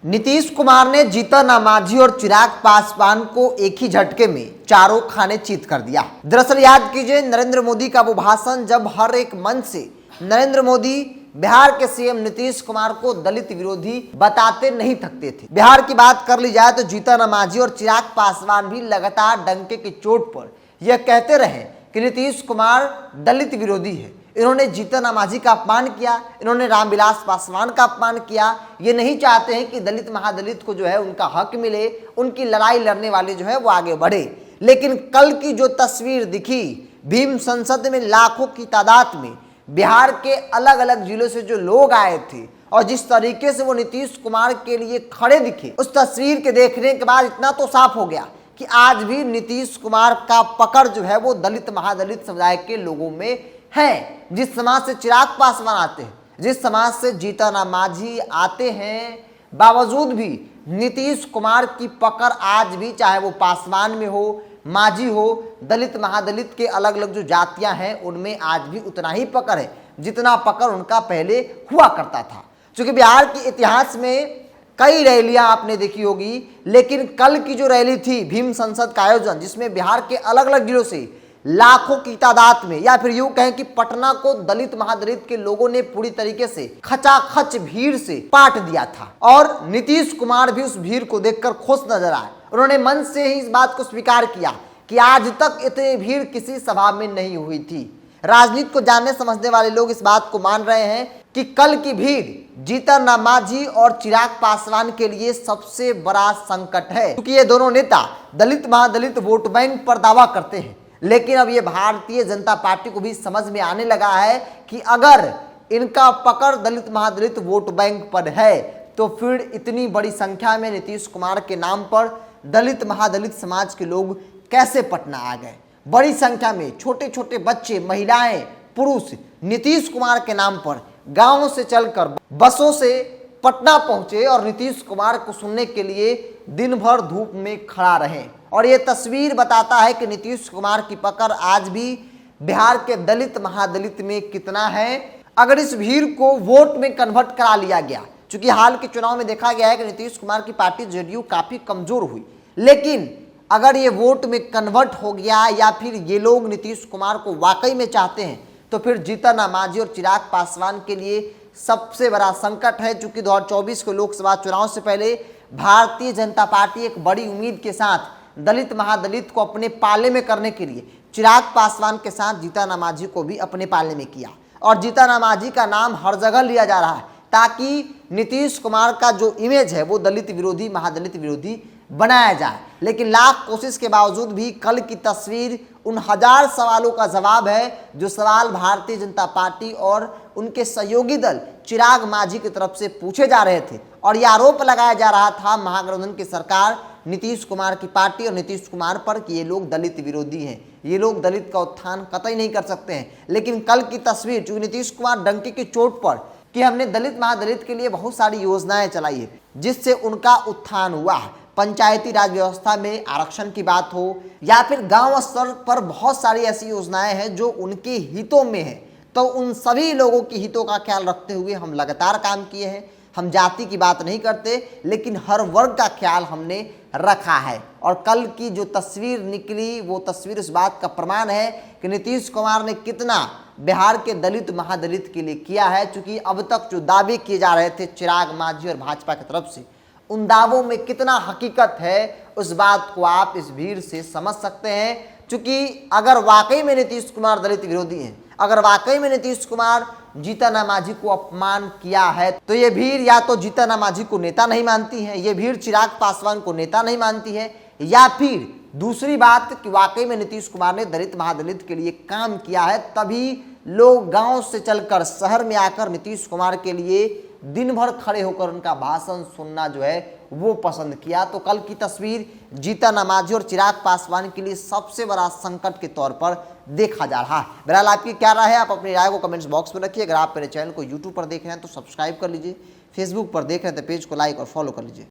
नीतीश कुमार ने जीतन राम मांझी और चिराग पासवान को एक ही झटके में चारों खाने चित कर दिया। दरअसल याद कीजिए नरेंद्र मोदी का वो भाषण, जब हर एक मंच से नरेंद्र मोदी बिहार के सीएम नीतीश कुमार को दलित विरोधी बताते नहीं थकते थे। बिहार की बात कर ली जाए तो जीतन राम मांझी और चिराग पासवान भी लगातार डंके की चोट पर यह कहते रहे कि नीतीश कुमार दलित विरोधी है। इन्होंने जीतन राम मांझी का अपमान किया, इन्होंने रामविलास पासवान का अपमान किया। ये नहीं चाहते हैं कि दलित महादलित को जो है उनका हक मिले, उनकी लड़ाई लड़ने वाले जो है वो आगे बढ़े। लेकिन कल की जो तस्वीर दिखी भीम संसद में लाखों की तादाद में बिहार के अलग अलग जिलों से जो लोग आए थे और जिस तरीके से वो नीतीश कुमार के लिए खड़े दिखे, उस तस्वीर के देखने के बाद इतना तो साफ हो गया कि आज भी नीतीश कुमार का पकड़ जो है वो दलित महादलित समुदाय के लोगों में है। जिस समाज से चिराग पासवान आते हैं, जिस समाज से जीतन राम मांझी आते हैं, बावजूद भी नीतीश कुमार की पकड़ आज भी, चाहे वो पासवान में हो, मांझी हो, दलित महादलित के अलग अलग जो जातियां हैं उनमें आज भी उतना ही पकड़ है जितना पकड़ उनका पहले हुआ करता था। क्योंकि बिहार के इतिहास में कई रैलियां आपने देखी होगी, लेकिन कल की जो रैली थी भीम संसद का आयोजन, जिसमें बिहार के अलग अलग जिलों से लाखों की तादाद में, या फिर यूं कहें कि पटना को दलित महादलित के लोगों ने पूरी तरीके से खचाखच भीड़ से पाट दिया था। और नीतीश कुमार भी उस भीड़ को देखकर खुश नजर आए। उन्होंने मन से ही इस बात को स्वीकार किया कि आज तक इतनी भीड़ किसी सभा में नहीं हुई थी। राजनीति को जानने समझने वाले लोग इस बात को मान रहे हैं कि कल की भीड़ जीतन राम मांझी और चिराग पासवान के लिए सबसे बड़ा संकट है, क्योंकि ये दोनों नेता दलित महादलित वोट बैंक पर दावा करते हैं। लेकिन अब ये भारतीय जनता पार्टी को भी समझ में आने लगा है कि अगर इनका पकड़ दलित महादलित वोट बैंक पर है तो फिर इतनी बड़ी संख्या में नीतीश कुमार के नाम पर दलित महादलित समाज के लोग कैसे पटना आ गए। बड़ी संख्या में छोटे छोटे बच्चे, महिलाएं, पुरुष नीतीश कुमार के नाम पर गांवों से चलकर बसों से पटना पहुंचे और नीतीश कुमार को सुनने के लिए दिन भर धूप में खड़ा रहे। और ये तस्वीर बताता है कि नीतीश कुमार की पकड़ आज भी बिहार के दलित महादलित में कितना है। अगर इस भीड़ को वोट में कन्वर्ट करा लिया गया, क्योंकि हाल के चुनाव में देखा गया है कि नीतीश कुमार की पार्टी जेडीयू काफी कमजोर हुई, लेकिन अगर ये वोट में कन्वर्ट हो गया या फिर ये लोग नीतीश कुमार को वाकई में चाहते हैं तो फिर जीतन राम मांझी और चिराग पासवान के लिए सबसे बड़ा संकट है। चूंकि 2024 के लोकसभा चुनाव से पहले भारतीय जनता पार्टी एक बड़ी उम्मीद के साथ दलित महादलित को अपने पाले में करने के लिए चिराग पासवान के साथ जीतन राम मांझी को भी अपने पाले में किया। और जीतन राम मांझी का नाम हर जगह लिया जा रहा है ताकि नीतीश कुमार का जो इमेज है वो दलित विरोधी, महादलित विरोधी बनाया जाए। लेकिन लाख कोशिश के बावजूद भी कल की तस्वीर उन हजार सवालों का जवाब है जो सवाल भारतीय जनता पार्टी और उनके सहयोगी दल चिराग मांझी की तरफ से पूछे जा रहे थे। और यह आरोप लगाया जा रहा था महागठबंधन की सरकार, नीतीश कुमार की पार्टी और नीतीश कुमार पर कि ये लोग दलित विरोधी हैं, ये लोग दलित का उत्थान कतई नहीं कर सकते हैं। लेकिन कल की तस्वीर, चूंकि नीतीश कुमार डंके की चोट पर कि हमने दलित महादलित के लिए बहुत सारी योजनाएं चलाई है जिससे उनका उत्थान हुआ है, पंचायती राज व्यवस्था में आरक्षण की बात हो या फिर गांव स्तर पर बहुत सारी ऐसी योजनाएं हैं जो उनके हितों में है, तो उन सभी लोगों के हितों का ख्याल रखते हुए हम लगातार काम किए हैं। हम जाति की बात नहीं करते, लेकिन हर वर्ग का ख्याल हमने रखा है। और कल की जो तस्वीर निकली वो तस्वीर इस बात का प्रमाण है कि नीतीश कुमार ने कितना बिहार के दलित महादलित के लिए किया है। चूंकि अब तक जो दावे किए जा रहे थे चिराग मांझी और भाजपा की तरफ से, उन दावों में कितना हकीकत है उस बात को आप इस भीड़ से समझ सकते हैं। क्योंकि अगर वाकई में नीतीश कुमार दलित विरोधी हैं, अगर वाकई में नीतीश कुमार जीतन राम मांझी को अपमान किया है, तो ये भीड़ या तो जीतन राम मांझी को नेता नहीं मानती है, ये भीड़ चिराग पासवान को नेता नहीं मानती है, या फिर दूसरी बात कि वाकई में नीतीश कुमार ने दलित महादलित के लिए काम किया है, तभी लोग गांव से चलकर शहर में आकर नीतीश कुमार के लिए दिन भर खड़े होकर उनका भाषण सुनना जो है वो पसंद किया। तो कल की तस्वीर जीतन राम मांझी और चिराग पासवान के लिए सबसे बड़ा संकट के तौर पर देखा जा रहा है। बहरहाल आपकी क्या राय है, आप अपनी राय को कमेंट्स बॉक्स में रखिए। अगर आप मेरे चैनल को यूट्यूब पर देख रहे हैं तो सब्सक्राइब कर लीजिए, फेसबुक पर देख रहे हैं तो पेज को लाइक और फॉलो कर लीजिए।